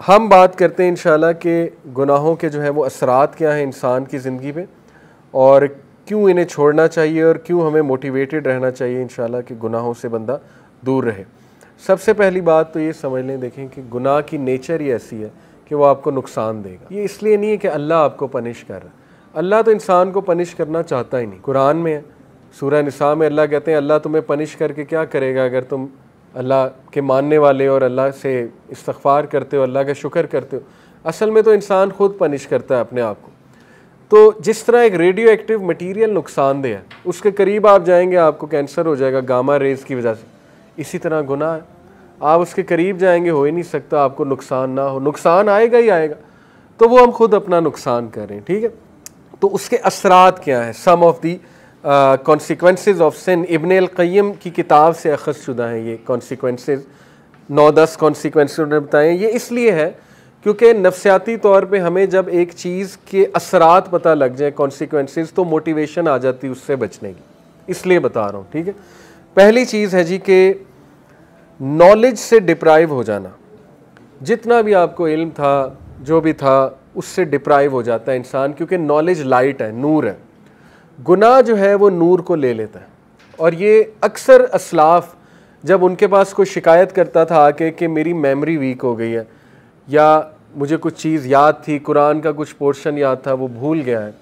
हम बात करते हैं इंशाल्लाह कि गुनाहों के जो है वो असरात क्या हैं इंसान की ज़िंदगी में और क्यों इन्हें छोड़ना चाहिए और क्यों हमें मोटिवेटेड रहना चाहिए इंशाल्लाह कि गुनाहों से बंदा दूर रहे। सबसे पहली बात तो ये समझ लें, देखें कि गुनाह की नेचर ही ऐसी है कि वो आपको नुकसान देगा। ये इसलिए नहीं है कि अल्लाह आपको पनिश कर रहा है, अल्लाह तो इंसान को पनिश करना चाहता ही नहीं। कुरान में है, सूरह निसा में अल्लाह कहते हैं अल्लाह तुम्हें पनिश करके क्या करेगा अगर तुम अल्लाह के मानने वाले और अल्लाह से इस्तग़फ़ार करते हो, अल्लाह का शुक्र करते हो। असल में तो इंसान खुद पनिश करता है अपने आप को। तो जिस तरह एक रेडियो एक्टिव मटीरियल नुकसानदेह है, उसके करीब आप जाएंगे आपको कैंसर हो जाएगा गामा रेज की वजह से, इसी तरह गुनाह है, आप उसके करीब जाएंगे हो ही नहीं सकता आपको नुकसान ना हो, नुकसान आएगा ही आएगा। तो वो हम खुद अपना नुकसान कर रहे हैं, ठीक है। तो उसके असरात क्या हैं, some of the consequences of sin, Ibn al Qayyim की किताब से अखज़ शुदा हैं ये कॉन्सिक्वेंसेज, 9-10 कॉन्सिक्वेंसेज उन्होंने बताए। ये इसलिए है क्योंकि नफ्सियाती तौर पे हमें जब एक चीज़ के असरात पता लग जाए, कॉन्सिक्वेंसेज, तो मोटिवेशन आ जाती है उससे बचने की, इसलिए बता रहा हूँ, ठीक है। पहली चीज़ है जी कि नॉलेज से डिप्राइव हो जाना। जितना भी आपको इल्म था, जो भी था, उससे डिप्राइव हो जाता है इंसान, क्योंकि नॉलेज लाइट है, नूर है। गुनाह जो है वो नूर को ले लेता है। और ये अक्सर असलाफ जब उनके पास कोई शिकायत करता था आके कि मेरी मेमोरी वीक हो गई है या मुझे कुछ चीज़ याद थी, कुरान का कुछ पोर्शन याद था वो भूल गया है,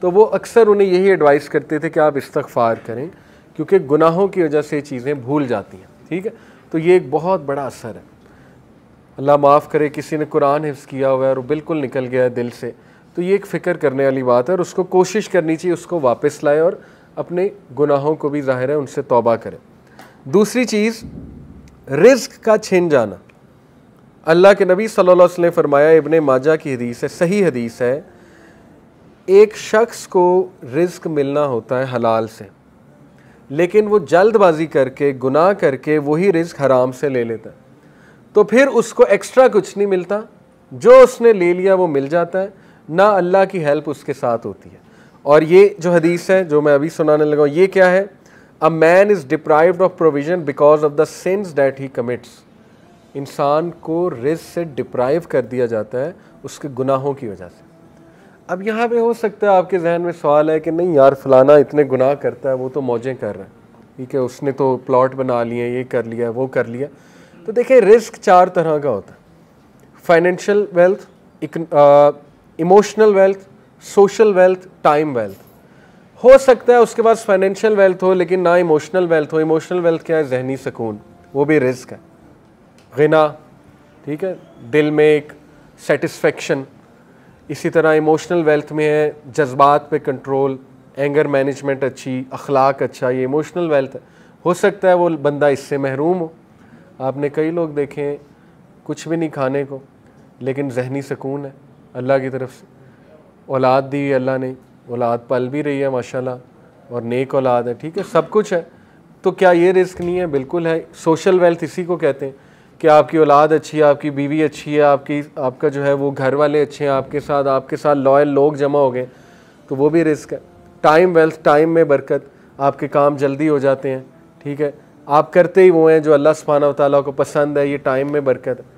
तो वो अक्सर उन्हें यही एडवाइस करते थे कि आप इस्तग़फ़ार करें, क्योंकि गुनाहों की वजह से चीज़ें भूल जाती हैं, ठीक है। तो ये एक बहुत बड़ा असर है। अल्लाह माफ़ करे किसी ने कुरान हिफ्ज़ किया हुआ है और बिल्कुल निकल गया है दिल से, तो ये एक फ़िक्र करने वाली बात है और उसको कोशिश करनी चाहिए उसको वापस लाए और अपने गुनाहों को भी ज़ाहिर है उनसे तौबा करें। दूसरी चीज़, रिज़्क़ का छिन जाना। अल्लाह के नबी सल्लल्लाहु अलैहि वसल्लम ने फरमाया, इब्ने माजा की हदीस है, सही हदीस है, एक शख्स को रिज़्क़ मिलना होता है हलाल से, लेकिन वो जल्दबाजी करके गुनाह करके वही रिज़्क़ हराम से ले लेता है, तो फिर उसको एक्स्ट्रा कुछ नहीं मिलता, जो उसने ले लिया वो मिल जाता है, ना अल्लाह की हेल्प उसके साथ होती है। और ये जो हदीस है जो मैं अभी सुनाने लगा हूँ, ये क्या है, a man is deprived of provision because of the sins that he commits. इंसान को रिज़्क़ से डिप्राइव कर दिया जाता है उसके गुनाहों की वजह से। अब यहाँ पे हो सकता है आपके जहन में सवाल है कि नहीं यार फलाना इतने गुनाह करता है, वो तो मौजें कर रहा है, ठीक है, उसने तो प्लॉट बना लिए, ये कर लिया, वो कर लिया। तो देखिए रिस्क 4 तरह का होता है, financial wealth, emotional wealth, social wealth, time wealth. हो सकता है उसके पास फाइनेंशियल वेल्थ हो लेकिन ना इमोशनल वेल्थ हो। इमोशनल वेल्थ क्या है, जहनी सुकून, वो भी रिस्क है। गिना, ठीक है, दिल में एक सेटिस्फेक्शन। इसी तरह इमोशनल वेल्थ में है जज्बात पे कंट्रोल, एंगर मैनेजमेंट अच्छी, अखलाक अच्छा, ये इमोशनल वेल्थ है। हो सकता है वो बंदा इससे महरूम हो। आपने कई लोग देखे हैं कुछ भी नहीं खाने को लेकिन जहनी सुकून है अल्लाह की तरफ से, औलाद दी अल्लाह ने, औलाद पल भी रही है माशाल्लाह और नेक औलाद है, ठीक है, सब कुछ है। तो क्या ये रिस्क नहीं है? बिल्कुल है। सोशल वेल्थ इसी को कहते हैं कि आपकी औलाद अच्छी है, आपकी बीवी अच्छी है, आपका जो है वो घर वाले अच्छे हैं, आपके साथ लॉयल लोग जमा हो गए, तो वो भी रिस्क है। टाइम वेल्थ, टाइम में बरकत, आपके काम जल्दी हो जाते हैं, ठीक है, आप करते ही वो हैं जो अल्लाह सुब्हानहू व तआला को पसंद है, ये टाइम में बरकत है।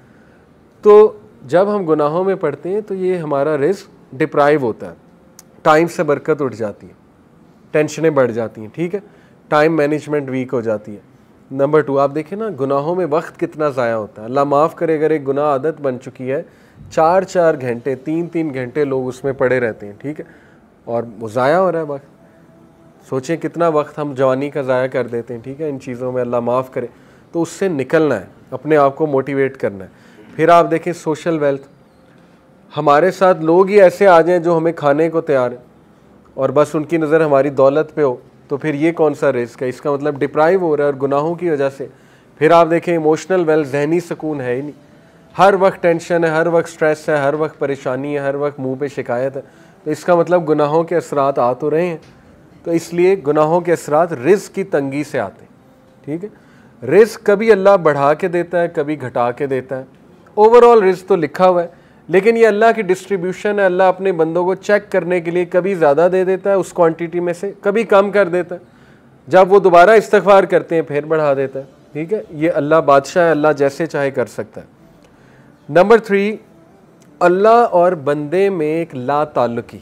तो जब हम गुनाहों में पड़ते हैं तो ये हमारा रिस्क डिप्राइव होता है, टाइम से बरकत उठ जाती है, टेंशनें बढ़ जाती हैं, ठीक है, टाइम मैनेजमेंट वीक हो जाती है। नंबर 2, आप देखें ना गुनाहों में वक्त कितना ज़ाया होता है। अल्लाह माफ़ करे अगर एक गुनाह आदत बन चुकी है, 4-4 घंटे 3-3 घंटे लोग उसमें पड़े रहते हैं, ठीक है, और वो ज़ाया हो रहा है वक्त। सोचें कितना वक्त हम जवानी का ज़ाया कर देते हैं, ठीक है, इन चीज़ों में, अल्लाह माफ़ करे। तो उससे निकलना है, अपने आप को मोटिवेट करना है। फिर आप देखें सोशल वेल्थ, हमारे साथ लोग ही ऐसे आ जाएं जो हमें खाने को तैयार है और बस उनकी नज़र हमारी दौलत पे हो, तो फिर ये कौन सा रिस्क है? इसका मतलब डिप्राइव हो रहा है और गुनाहों की वजह से। फिर आप देखें इमोशनल वेल्थ, जहनी सुकून है ही नहीं, हर वक्त टेंशन है, हर वक्त स्ट्रेस है, हर वक्त परेशानी है, हर वक्त मुंह पे शिकायत है, तो इसका मतलब गुनाहों के असरात आ तो रहे हैं। तो इसलिए गुनाहों के असरात रिस्क की तंगी से आते हैं, ठीक है। रिस्क कभी अल्लाह बढ़ा के देता है, कभी घटा के देता है। ओवरऑल रिस्क तो लिखा हुआ है, लेकिन ये अल्लाह की डिस्ट्रीब्यूशन है। अल्लाह अपने बंदों को चेक करने के लिए कभी ज़्यादा दे देता है उस क्वांटिटी में से, कभी कम कर देता है, जब वो दोबारा इस्तग़फ़ार करते हैं फिर बढ़ा देता है, ठीक है। ये अल्लाह बादशाह है, अल्लाह जैसे चाहे कर सकता है। नंबर 3, अल्लाह और बंदे में एक ला ताल्लुकी,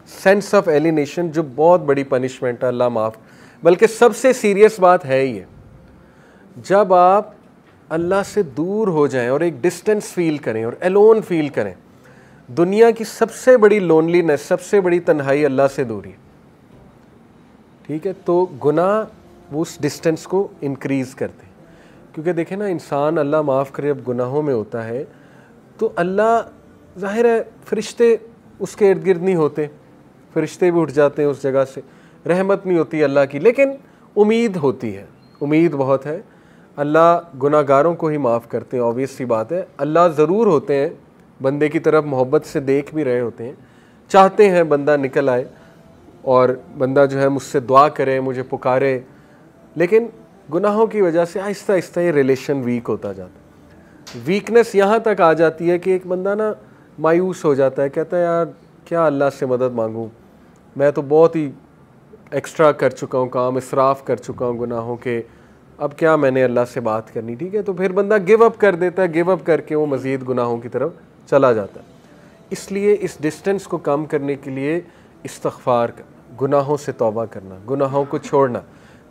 सेंस ऑफ एलिनेशन, जो बहुत बड़ी पनिशमेंट है, अल्लाह माफ़। बल्कि सबसे सीरियस बात है ये, जब आप अल्लाह से दूर हो जाएं और एक डिस्टेंस फील करें और एलोन फील करें। दुनिया की सबसे बड़ी लोनलीनेस, सबसे बड़ी तन्हाई अल्लाह से दूरी, ठीक है। तो गुनाह वो उस डिस्टेंस को इंक्रीज़ करते हैं, क्योंकि देखें ना, इंसान अल्लाह माफ़ करे अब गुनाहों में होता है तो अल्लाह, ज़ाहिर है फरिश्ते उसके इर्द गिर्द नहीं होते, फरिश्ते भी उठ जाते हैं उस जगह से, रहमत नहीं होती अल्लाह की, लेकिन उम्मीद होती है, उम्मीद बहुत है। अल्लाह गुनाहगारों को ही माफ़ करते हैं, ऑब्वियस सी बात है। अल्लाह ज़रूर होते हैं बंदे की तरफ मोहब्बत से देख भी रहे होते हैं, चाहते हैं बंदा निकल आए और बंदा जो है मुझसे दुआ करे, मुझे पुकारे, लेकिन गुनाहों की वजह से आहिस्ता आहिस्ता ये रिलेशन वीक होता जाता है। वीकनेस यहाँ तक आ जाती है कि एक बंदा ना मायूस हो जाता है, कहता है यार क्या अल्लाह से मदद मांगूँ, मैं तो बहुत ही एक्स्ट्रा कर चुका हूँ काम, इसराफ़ कर चुका हूँ गुनाहों के, अब क्या मैंने अल्लाह से बात करनी, ठीक है। तो फिर बंदा गिव अप कर देता है, गिव अप करके वो मज़ीद गुनाहों की तरफ चला जाता है। इसलिए इस डिस्टेंस को कम करने के लिए इस्तिग़फ़ार करना, गुनाहों से तौबा करना, गुनाहों को छोड़ना,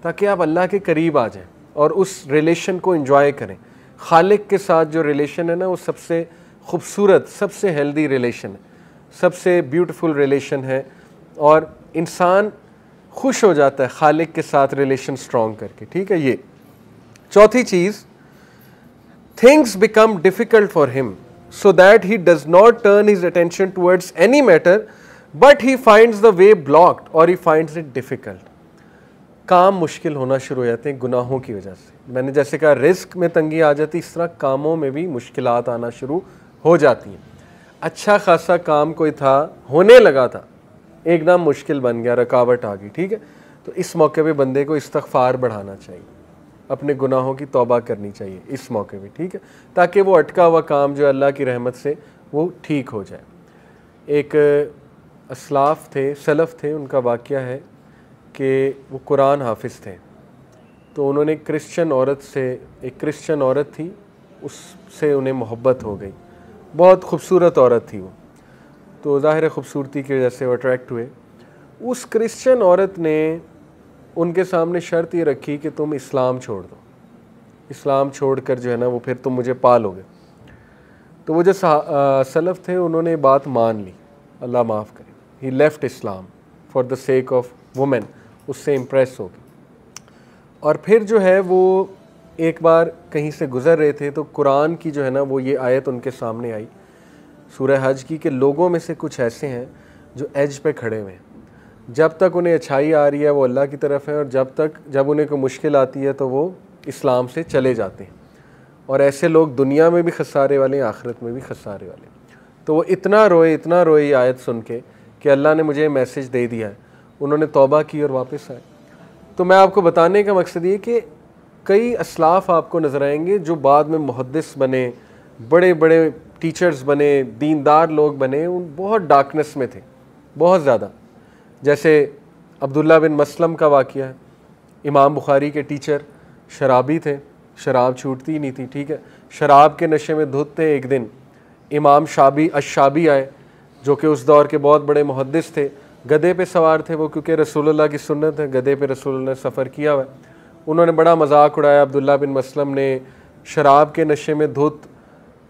ताकि आप अल्लाह के करीब आ जाएं और उस रिलेशन को एंजॉय करें। खालिक के साथ जो रिलेशन है ना, वो सबसे खूबसूरत, सबसे हेल्दी रिलेशन है, सबसे ब्यूटीफुल रिलेशन है, और इंसान खुश हो जाता है खालिक के साथ रिलेशन स्ट्रॉन्ग करके, ठीक है। ये चौथी चीज़, things become difficult for him so that he does not turn his attention towards any matter but he finds the way blocked or he finds it difficult। काम मुश्किल होना शुरू हो जाते हैं गुनाहों की वजह से। मैंने जैसे कहा रिस्क में तंगी आ जाती, इस तरह कामों में भी मुश्किलात आना शुरू हो जाती हैं। अच्छा खासा काम कोई था, होने लगा था, एकदम मुश्किल बन गया, रुकावट आ गई, ठीक है। तो इस मौके पे बंदे को इस्तिग़फ़ार बढ़ाना चाहिए, अपने गुनाहों की तौबा करनी चाहिए इस मौके पे, ठीक है, ताकि वो अटका हुआ काम जो अल्लाह की रहमत से वो ठीक हो जाए। एक असलाफ़ थे, सलफ़ थे, उनका वाक़या है कि वो कुरान हाफिज़ थे, तो उन्होंने क्रिश्चियन औरत से, एक क्रिश्चियन औरत थी, उससे उन्हें मोहब्बत हो गई, बहुत खूबसूरत औरत थी वो, तो ज़ाहिर खूबसूरती की वजह से वो अट्रैक्ट हुए। उस क्रिश्चियन औरत ने उनके सामने शर्त ये रखी कि तुम इस्लाम छोड़ दो, इस्लाम छोड़कर जो है ना वो फिर तुम मुझे पालोगे। तो वो जो सलफ़ थे उन्होंने बात मान ली, अल्लाह माफ़ करे, he left Islam for the sake of women, उससे इम्प्रेस हो गई। और फिर जो है वो एक बार कहीं से गुज़र रहे थे तो कुरान की जो है ना वो ये आयत उनके सामने आई, सूरह हज की, कि लोगों में से कुछ ऐसे हैं जो एज पे खड़े हुए हैं, जब तक उन्हें अच्छाई आ रही है वो अल्लाह की तरफ है, और जब उन्हें कोई मुश्किल आती है तो वो इस्लाम से चले जाते हैं, और ऐसे लोग दुनिया में भी खसारे वाले हैं, आखिरत में भी खसारे वाले हैं। तो वो इतना रोए ये आयत सुन के कि अल्लाह ने मुझे मैसेज दे दिया है, उन्होंने तौबा की और वापस आए। तो मैं आपको बताने का मकसद ये कि कई असलाफ़ आपको नज़र आएंगे जो बाद में मुहद्दिस बने, बड़े बड़े टीचर्स बने, दीनदार लोग बने, उन बहुत डार्कनेस में थे, बहुत ज़्यादा। जैसे अब्दुल्ला बिन मसलम का वाक़या है, इमाम बुखारी के टीचर, शराबी थे, शराब छूटती ही नहीं थी, ठीक है, शराब के नशे में धुत थे। एक दिन इमाम अश-शाबी आए, जो कि उस दौर के बहुत बड़े मुहद्दिस थे, गधे पे सवार थे वो, क्योंकि रसूलुल्लाह की सुन्नत है, गधे पे रसूलुल्लाह ने सफ़र किया हुआ है। उन्होंने बड़ा मजाक उड़ाया, अब्दुल्ला बिन मसलम ने शराब के नशे में धुत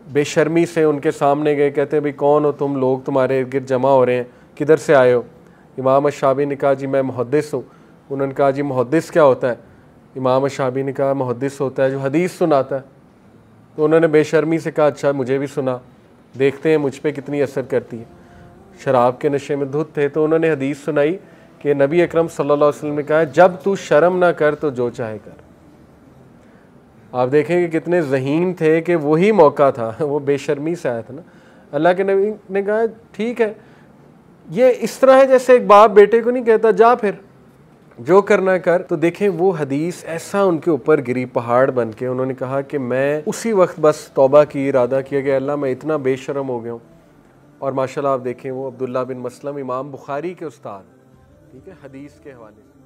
बेशर्मी से उनके सामने गए, कहते भाई कौन हो तुम लोग, तुम्हारे इर्द गिर्द जमा हो रहे हैं, किधर से आए हो। इमाम अश-शाबी ने कहा जी मैं मुहद्दिस हूँ। उन्होंने कहा जी मुहद्दिस क्या होता है। इमाम अश-शाबी ने कहा मुहद्दिस होता है जो हदीस सुनाता है। तो उन्होंने बेशर्मी से कहा अच्छा मुझे भी सुना, देखते हैं मुझ पे कितनी असर करती है। शराब के नशे में धुत थे तो उन्होंने हदीस सुनाई कि नबी अकरम सल्लल्लाहु अलैहि वसल्लम ने कहा जब तू शर्म ना कर तो जो चाहे कर। आप देखेंगे कितने ज़हीन थे कि वही मौका था, वो बेशर्मी से आया था ना। अल्लाह के नबी ने कहा ठीक है, ये इस तरह है जैसे एक बाप बेटे को नहीं कहता जा फिर जो करना कर। तो देखें वो हदीस ऐसा उनके ऊपर गिरी पहाड़ बन के। उन्होंने कहा कि मैं उसी वक्त बस तौबा की, इरादा किया कि अल्लाह मैं इतना बेशरम हो गया हूँ। और माशाल्लाह आप देखें वो अब्दुल्ला बिन मसलम इमाम बुखारी के उस्ताद, ठीक है, हदीस के हवाले से।